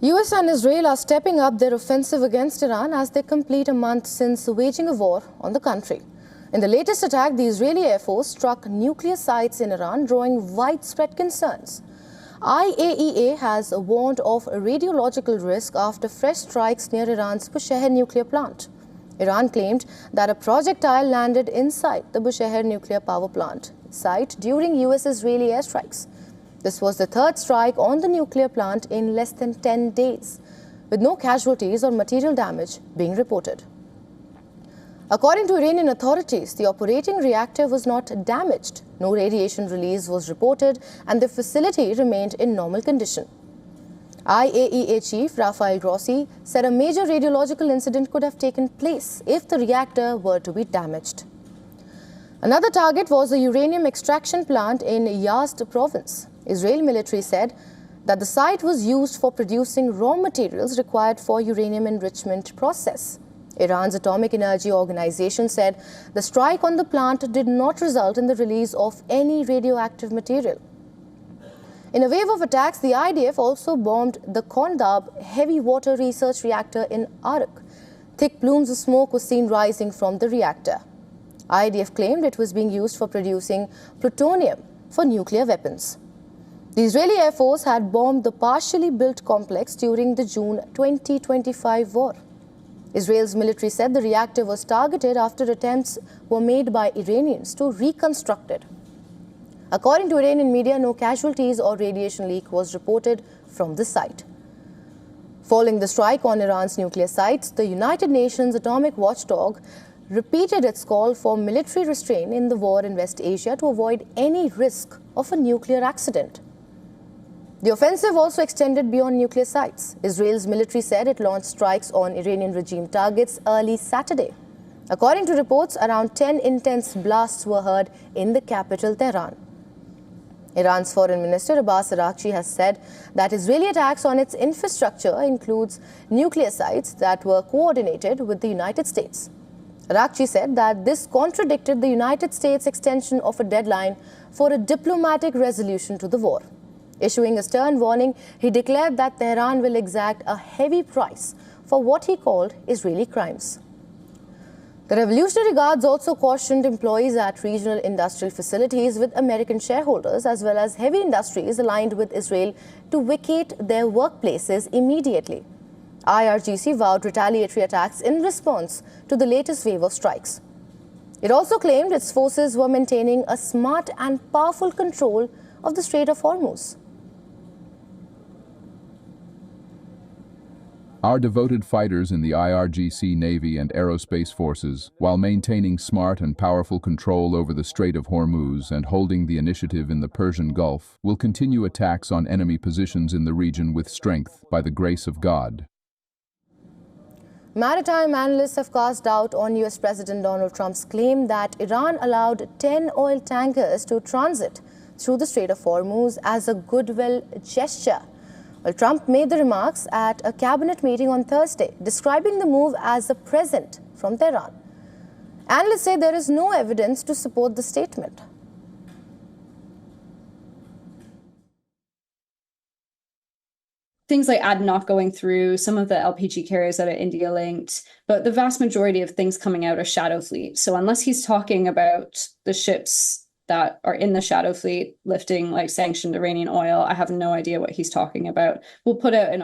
US and Israel are stepping up their offensive against Iran as they complete a month since waging a war on the country. In the latest attack, the Israeli Air Force struck nuclear sites in Iran, drawing widespread concerns. IAEA has warned of a radiological risk after fresh strikes near Iran's Bushehr nuclear plant. Iran claimed that a projectile landed inside the Bushehr nuclear power plant site during US-Israeli airstrikes. This was the third strike on the nuclear plant in less than 10 days, with no casualties or material damage being reported. According to Iranian authorities, the operating reactor was not damaged, no radiation release was reported, and the facility remained in normal condition. IAEA chief Rafael Grossi said a major radiological incident could have taken place if the reactor were to be damaged. Another target was a uranium extraction plant in Yazd province. Israel military said that the site was used for producing raw materials required for uranium enrichment process. Iran's Atomic Energy Organization said the strike on the plant did not result in the release of any radioactive material. In a wave of attacks, the IDF also bombed the Kondab heavy water research reactor in Arak. Thick plumes of smoke were seen rising from the reactor. IDF claimed it was being used for producing plutonium for nuclear weapons. The Israeli Air Force had bombed the partially built complex during the June 2025 war. Israel's military said the reactor was targeted after attempts were made by Iranians to reconstruct it. According to Iranian media, no casualties or radiation leak was reported from the site. Following the strike on Iran's nuclear sites, the United Nations atomic watchdog repeated its call for military restraint in the war in West Asia to avoid any risk of a nuclear accident. The offensive also extended beyond nuclear sites. Israel's military said it launched strikes on Iranian regime targets early Saturday. According to reports, around 10 intense blasts were heard in the capital, Tehran. Iran's foreign minister Abbas Araghchi has said that Israeli attacks on its infrastructure includes nuclear sites that were coordinated with the United States. Araghchi said that this contradicted the United States' extension of a deadline for a diplomatic resolution to the war. Issuing a stern warning, he declared that Tehran will exact a heavy price for what he called Israeli crimes. The Revolutionary Guards also cautioned employees at regional industrial facilities with American shareholders as well as heavy industries aligned with Israel to vacate their workplaces immediately. IRGC vowed retaliatory attacks in response to the latest wave of strikes. It also claimed its forces were maintaining a smart and powerful control of the Strait of Hormuz. Our devoted fighters in the IRGC Navy and Aerospace Forces, while maintaining smart and powerful control over the Strait of Hormuz and holding the initiative in the Persian Gulf, will continue attacks on enemy positions in the region with strength by the grace of God. Maritime analysts have cast doubt on US President Donald Trump's claim that Iran allowed 10 oil tankers to transit through the Strait of Hormuz as a goodwill gesture. Well, Trump made the remarks at a cabinet meeting on Thursday, describing the move as a present from Tehran. Analysts say there is no evidence to support the statement. Things like ADNOC going through, some of the LPG carriers that are India-linked, but the vast majority of things coming out are shadow fleet. So unless he's talking about the ships that are in the shadow fleet lifting like sanctioned Iranian oil, I have no idea what he's talking about. We'll put out an